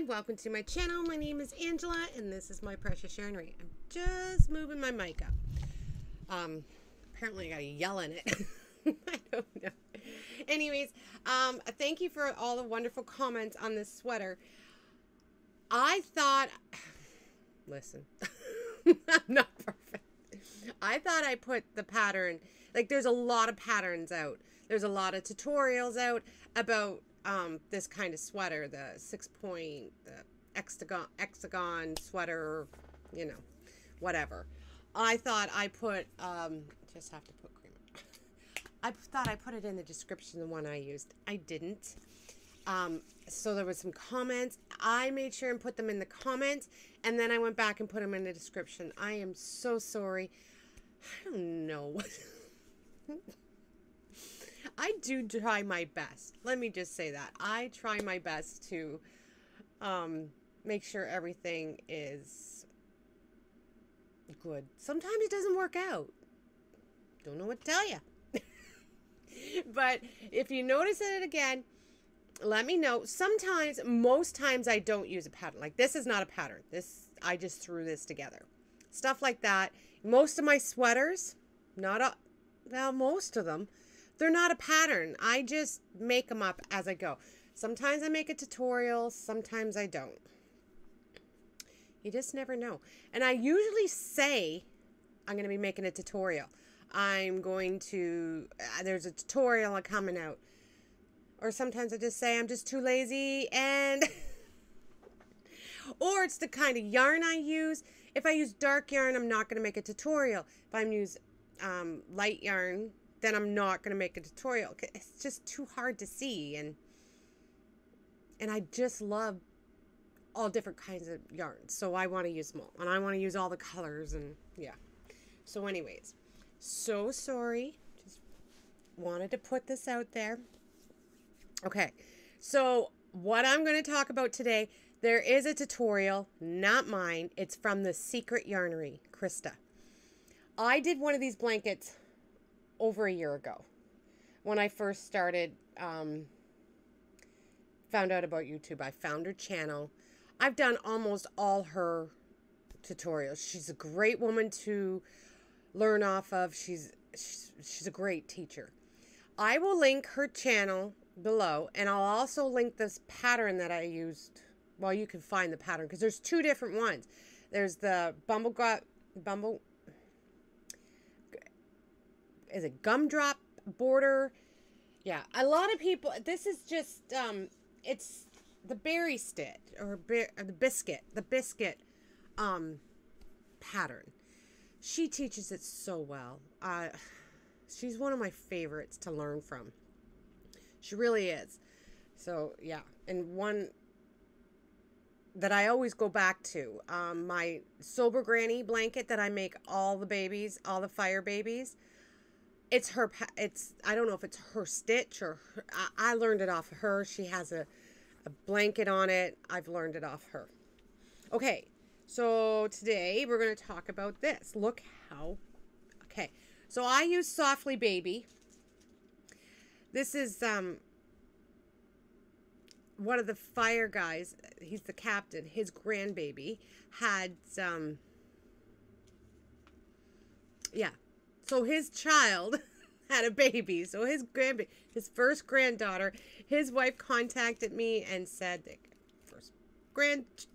Welcome to my channel. My name is Angela and this is my precious yarnery. I'm just moving my mic up. Apparently I gotta yell in it. I don't know. Anyways, thank you for all the wonderful comments on this sweater. I thought, listen, I'm not perfect. I thought I put the pattern, like there's a lot of patterns out. There's a lot of tutorials out about this kind of sweater, the 6-point, the hexagon sweater, you know, whatever. I thought I put, just have to put cream. I thought I put it in the description, the one I used. I didn't. So there was some comments. I made sure and put them in the comments, and then I went back and put them in the description. I am so sorry. I don't know. I do try my best. Let me just say that. I try my best to make sure everything is good. Sometimes it doesn't work out. Don't know what to tell you. But if you notice it again, let me know. Sometimes, most times I don't use a pattern. Like this is not a pattern. I just threw this together. Stuff like that. Most of my sweaters, well, most of them, they're not a pattern. I just make them up as I go. Sometimes I make a tutorial, sometimes I don't. You just never know. And I usually say I'm going to be making a tutorial. I'm going to, there's a tutorial coming out. Or sometimes I just say I'm just too lazy and, or it's the kind of yarn I use. If I use dark yarn, I'm not going to make a tutorial. If I use light yarn, then I'm not going to make a tutorial. It's just too hard to see. And I just love all different kinds of yarns. So I want to use them all. And I want to use all the colors. And yeah. So anyways, so sorry. Just wanted to put this out there. Okay. So what I'm going to talk about today, there is a tutorial, not mine. It's from the Secret Yarnery, Krista. I did one of these blankets over a year ago when I first started, found out about YouTube. I found her channel. I've done almost all her tutorials. She's a great woman to learn off of. She's a great teacher. I will link her channel below, and I'll also link this pattern that I used. Well, you can find the pattern because there's two different ones. There's the is it gumdrop border? Yeah, a lot of people, this is just, it's the berry stitch, or the biscuit pattern. She teaches it so well. She's one of my favorites to learn from. She really is. So, yeah, and one that I always go back to, my Sober Granny blanket that I make all the babies, all the fire babies. It's her, I don't know if it's her stitch or I learned it off of her. She has a blanket on it. I've learned it off her. Okay, so today we're going to talk about this. Look how, okay. So I use Softly Baby. This is one of the fire guys. He's the captain. His grandbaby had yeah. So his child had a baby. So his first granddaughter, his wife contacted me and said that first grandchild,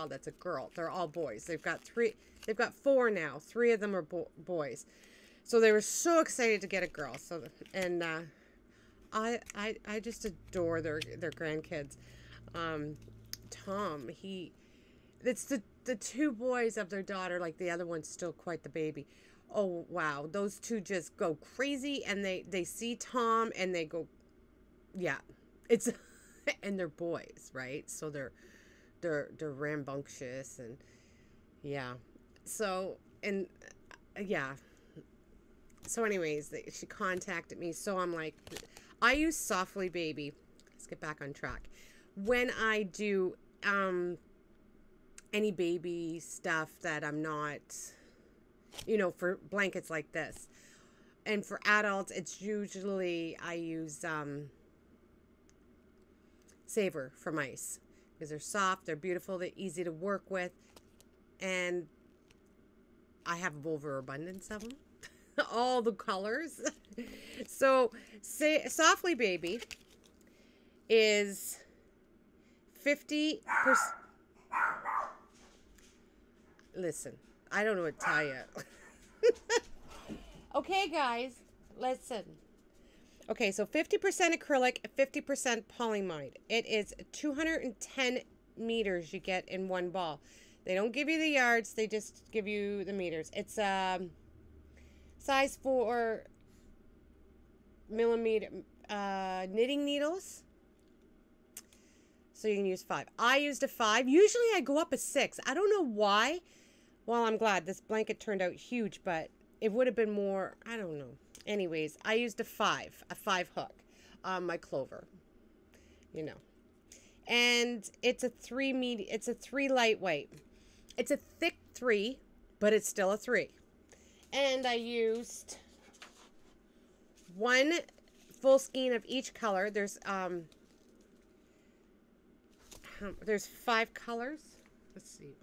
that's a girl. They're all boys. They've got 4 now. 3 of them are boys. So they were so excited to get a girl. So, and I just adore their grandkids. Tom, it's the 2 boys of their daughter, like the other one's still quite the baby. Oh, wow. Those 2 just go crazy, and they see Tom, and they go, yeah. It's, and they're boys, right? So they're rambunctious, and yeah. So, and yeah. So anyways, she contacted me. So I'm like, I use Softly Baby. Let's get back on track. When I do any baby stuff that I'm not, you know, for blankets like this, And for adults, it's usually, I use Savor from Ice. Because they're soft, they're beautiful, they're easy to work with. And I have overabundance of them. All the colors. So, Softly Baby is 50%. Listen, I don't know what to tell you. Okay, guys, listen. Okay, so 50% acrylic, 50% polyamide. It is 210 meters you get in one ball. They don't give you the yards, they just give you the meters. It's size 4 millimeter knitting needles. So you can use 5. I used a 5. Usually I go up a 6. I don't know why. Well, I'm glad. This blanket turned out huge, but it would have been more, I don't know. Anyways, I used a 5 hook on my clover, you know. And it's a 3 it's a 3 lightweight. It's a thick 3, but it's still a 3. And I used 1 full skein of each color. There's 5 colors. Let's see.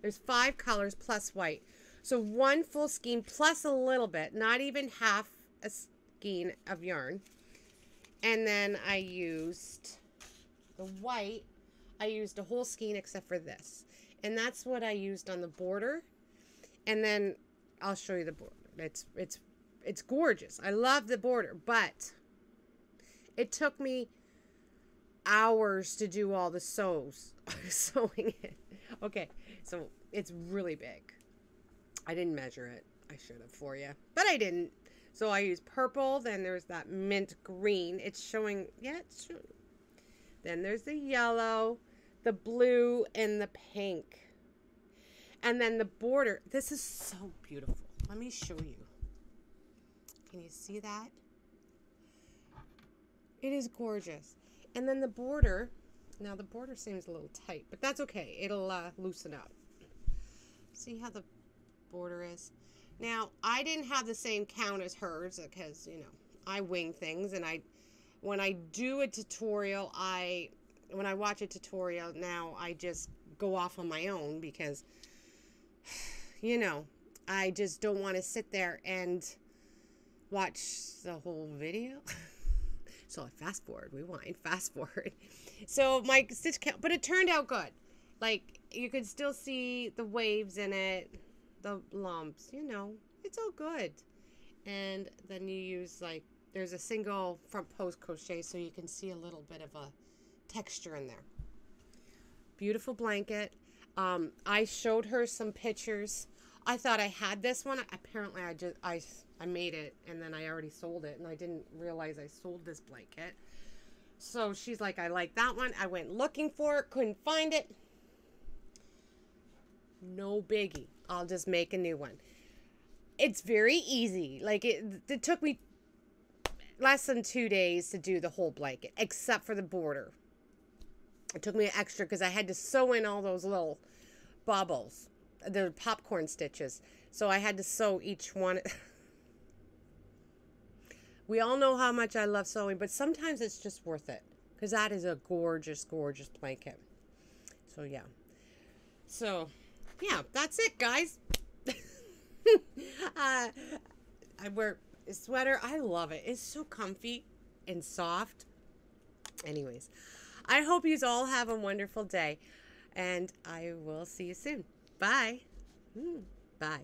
There's 5 colors plus white. So 1 full skein plus a little bit, not even half a skein of yarn. And then I used the white. I used a whole skein except for this. And that's what I used on the border. And then I'll show you the border. It's gorgeous. I love the border, but it took me hours to do all the sewing it. Okay, so it's really big. I didn't measure it. I should have for you, but I didn't. So I used purple. Then there's that mint green. It's showing. Yeah, it's showing. Then there's the yellow, the blue, and the pink. And then the border. This is so beautiful. Let me show you. Can you see that? It is gorgeous. And then the border. Now the border seems a little tight, but that's okay. It'll loosen up. See how the border is? Now, I didn't have the same count as hers because, you know, I wing things, and when I do a tutorial, when I watch a tutorial now, I just go off on my own because, you know, I just don't want to sit there and watch the whole video. So I fast forward, rewind, fast forward. So my stitch count, but it turned out good. Like, you could still see the waves in it, the lumps, you know, it's all good. And then you use, like, there's a single front post crochet so you can see a little bit of a texture in there. Beautiful blanket. I showed her some pictures. I thought I had this one. Apparently I made it and then I already sold it, and I didn't realize I sold this blanket. So she's like, I like that one. I went looking for it, couldn't find it. No biggie. I'll just make a new one. It's very easy. Like, it took me less than 2 days to do the whole blanket, except for the border. It took me extra because I had to sew in all those little bubbles, the popcorn stitches. So I had to sew each one. We all know how much I love sewing, but sometimes it's just worth it because that is a gorgeous, gorgeous blanket. So, yeah. So, yeah, that's it, guys. I wear a sweater. I love it. It's so comfy and soft. Anyways, I hope you all have a wonderful day, and I will see you soon. Bye. Bye.